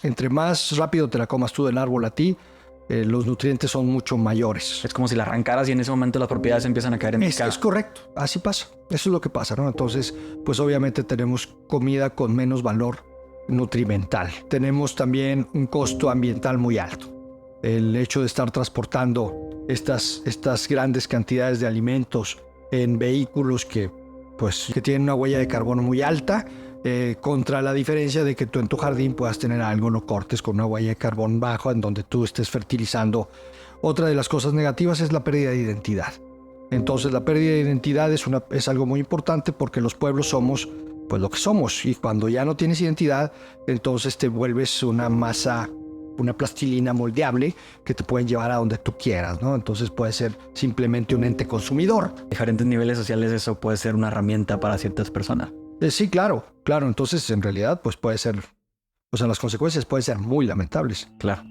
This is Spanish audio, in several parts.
entre más rápido te la comas tú del árbol a ti, los nutrientes son mucho mayores. Es como si la arrancaras y en ese momento las propiedades empiezan a caer en picada. Es correcto, así pasa. Eso es lo que pasa, ¿no? Entonces, pues obviamente tenemos comida con menos valor nutrimental. Tenemos también un costo ambiental muy alto. El hecho de estar transportando estas grandes cantidades de alimentos en vehículos que tienen una huella de carbono muy alta, contra la diferencia de que tú en tu jardín puedas tener algo, lo cortes con una huella de carbón baja en donde tú estés fertilizando. Otra de las cosas negativas es la pérdida de identidad. Entonces la pérdida de identidad es algo muy importante porque los pueblos somos pues lo que somos, y cuando ya no tienes identidad, entonces te vuelves una masa, una plastilina moldeable que te pueden llevar a donde tú quieras, ¿no? Entonces puede ser simplemente un ente consumidor. Diferentes niveles sociales, eso puede ser una herramienta para ciertas personas. Sí, claro. Entonces, en realidad, pues puede ser, o sea, las consecuencias pueden ser muy lamentables. Claro.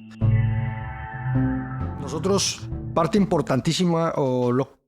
Nosotros, parte importantísima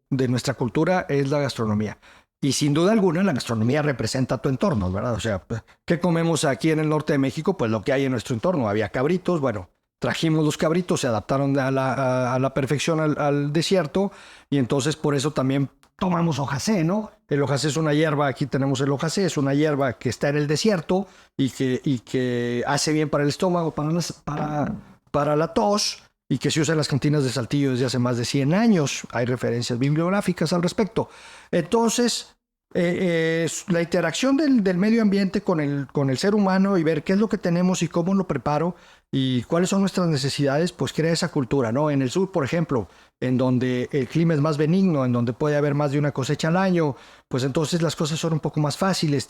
de nuestra cultura es la gastronomía. Y sin duda alguna, la gastronomía representa tu entorno, ¿verdad? O sea, ¿qué comemos aquí en el norte de México? Pues lo que hay en nuestro entorno. Había cabritos, bueno, trajimos los cabritos, se adaptaron a la perfección al desierto, y entonces por eso también tomamos hojacé, ¿no? El hojacé es una hierba, aquí tenemos el hojacé, es una hierba que está en el desierto y que hace bien para el estómago, para la tos, y que se usa en las cantinas de Saltillo desde hace más de 100 años. Hay referencias bibliográficas al respecto. Entonces, la interacción del medio ambiente con el ser humano y ver qué es lo que tenemos y cómo lo preparo y cuáles son nuestras necesidades, pues crea esa cultura, ¿no? En el sur, por ejemplo, en donde el clima es más benigno, en donde puede haber más de una cosecha al año, pues entonces las cosas son un poco más fáciles.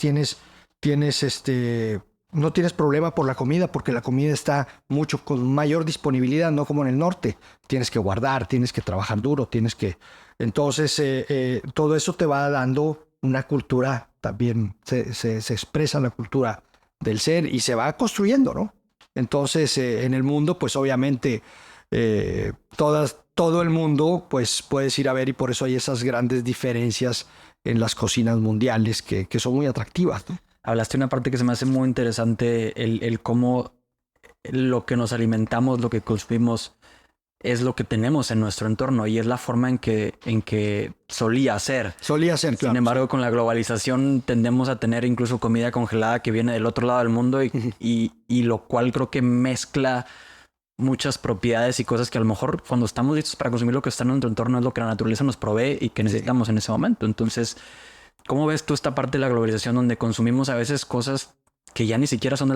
No tienes problema por la comida, porque la comida está mucho con mayor disponibilidad, no como en el norte. Tienes que guardar, tienes que trabajar duro, Entonces, todo eso te va dando una cultura, también se expresa la cultura del ser y se va construyendo, ¿no? Entonces, en el mundo, pues obviamente, todo el mundo, pues puedes ir a ver, y por eso hay esas grandes diferencias en las cocinas mundiales que son muy atractivas, ¿no? Hablaste de una parte que se me hace muy interesante, el cómo lo que nos alimentamos, lo que consumimos, es lo que tenemos en nuestro entorno y es la forma en que solía ser. Solía ser, claro. Sin embargo, con la globalización tendemos a tener incluso comida congelada que viene del otro lado del mundo y lo cual creo que mezcla muchas propiedades y cosas que a lo mejor cuando estamos listos para consumir lo que está en nuestro entorno es lo que la naturaleza nos provee y que necesitamos en ese momento. Entonces, ¿cómo ves tú esta parte de la globalización donde consumimos a veces cosas que ya ni siquiera son de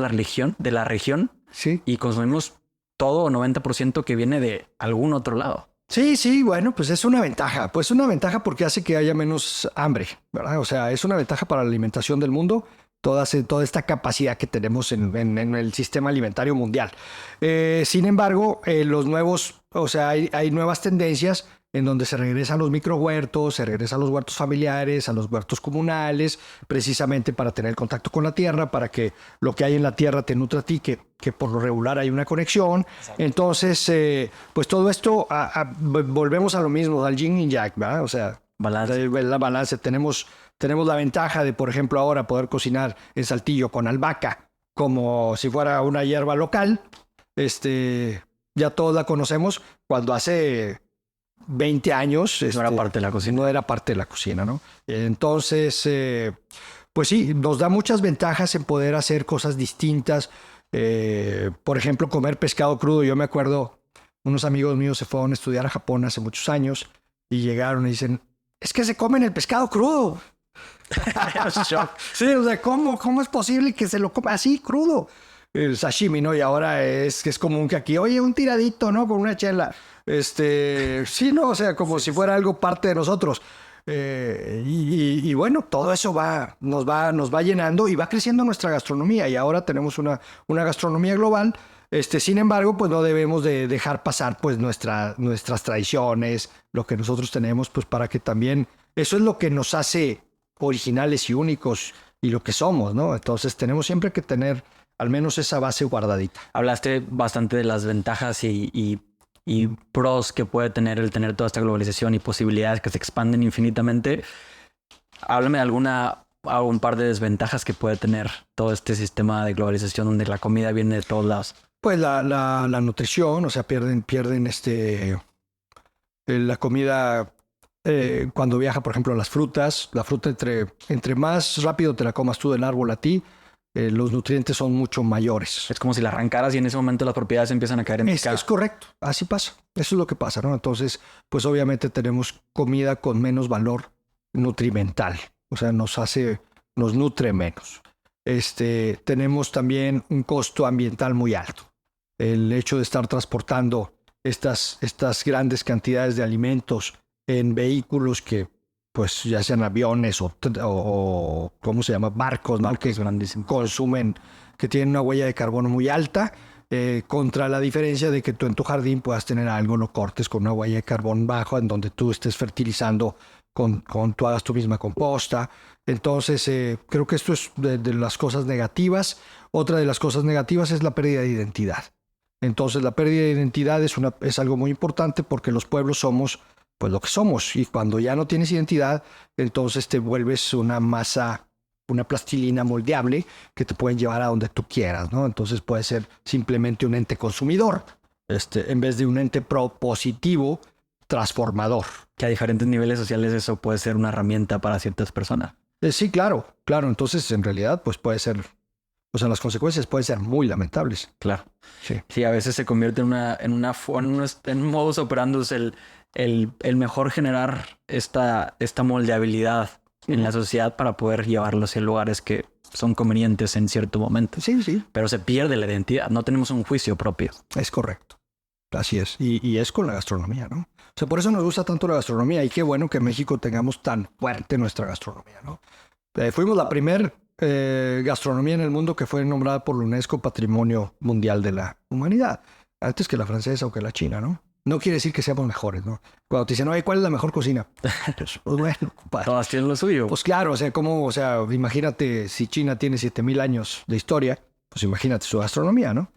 la región Sí. y consumimos todo o 90% que viene de algún otro lado? Sí, bueno, pues es una ventaja. Pues una ventaja porque hace que haya menos hambre, ¿verdad? O sea, es una ventaja para la alimentación del mundo, toda esta capacidad que tenemos en el sistema alimentario mundial. Sin embargo, hay nuevas tendencias en donde se regresan los microhuertos, se regresan los huertos familiares, a los huertos comunales, precisamente para tener contacto con la tierra, para que lo que hay en la tierra te nutra a ti, que por lo regular hay una conexión. Exacto. Entonces, pues todo esto, volvemos a lo mismo, al yin y yang, ¿verdad? O sea, la balance. Tenemos la ventaja de, por ejemplo, ahora poder cocinar en Saltillo con albahaca, como si fuera una hierba local. Ya todos la conocemos. Cuando hace 20 años no era parte de la cocina. No era parte de la cocina, ¿no? Entonces, pues sí, nos da muchas ventajas en poder hacer cosas distintas. Por ejemplo, comer pescado crudo. Yo me acuerdo, unos amigos míos se fueron a estudiar a Japón hace muchos años y llegaron y dicen, es que se comen el pescado crudo. Sí, o sea, ¿cómo es posible que se lo coma así, crudo? El sashimi, ¿no? Y ahora es común que aquí, oye, un tiradito, ¿no? Con una chela. Sí, ¿no? O sea, como si fuera algo parte de nosotros. Y bueno, todo eso nos va llenando y va creciendo nuestra gastronomía. Y ahora tenemos una gastronomía global. Sin embargo, pues no debemos de dejar pasar pues nuestras tradiciones, lo que nosotros tenemos, pues para que también, eso es lo que nos hace originales y únicos y lo que somos, ¿no? Entonces tenemos siempre que tener al menos esa base guardadita. Hablaste bastante de las ventajas y pros que puede tener el tener toda esta globalización y posibilidades que se expanden infinitamente. Háblame de algún par de desventajas que puede tener todo este sistema de globalización donde la comida viene de todos lados. Pues la nutrición, o sea, pierden la comida cuando viaja, por ejemplo, las frutas. La fruta, entre más rápido te la comas tú del árbol a ti, los nutrientes son mucho mayores. Es como si la arrancaras y en ese momento las propiedades empiezan a caer en picada. Es correcto, así pasa. Eso es lo que pasa, ¿no? Entonces, pues obviamente tenemos comida con menos valor nutrimental. O sea, nos nutre menos. Tenemos también un costo ambiental muy alto. El hecho de estar transportando estas grandes cantidades de alimentos en vehículos que, pues, ya sean aviones o ¿cómo se llama? Barcos, ¿no? Que consumen, que tienen una huella de carbono muy alta, contra la diferencia de que tú en tu jardín puedas tener algo, lo cortes con una huella de carbón baja, en donde tú estés fertilizando tú hagas tu misma composta. Entonces, creo que esto es de las cosas negativas. Otra de las cosas negativas es la pérdida de identidad. Entonces, la pérdida de identidad es algo muy importante porque los pueblos somos pues lo que somos. Y cuando ya no tienes identidad, entonces te vuelves una masa, una plastilina moldeable que te pueden llevar a donde tú quieras, ¿no? Entonces puede ser simplemente un ente consumidor, en vez de un ente propositivo, transformador. Que a diferentes niveles sociales eso puede ser una herramienta para ciertas personas. Sí, claro. Entonces, en realidad, pues puede ser, o sea, las consecuencias pueden ser muy lamentables. Claro. Sí. Sí, a veces se convierte en un modus operandus el mejor generar esta moldeabilidad en la sociedad para poder llevarlo hacia lugares que son convenientes en cierto momento. Sí. Pero se pierde la identidad. No tenemos un juicio propio. Es correcto. Así es. Y es con la gastronomía, ¿no? O sea, por eso nos gusta tanto la gastronomía y qué bueno que en México tengamos tan fuerte nuestra gastronomía, ¿no? Fuimos la primer gastronomía en el mundo que fue nombrada por la UNESCO Patrimonio Mundial de la Humanidad, antes que la francesa o que la china, ¿no? No quiere decir que seamos mejores, ¿no? Cuando te dicen, oye, ¿cuál es la mejor cocina? Pues bueno, compadre. Todas tienen lo suyo. Pues claro, o sea, imagínate si China tiene 7,000 años de historia, pues imagínate su gastronomía, ¿no?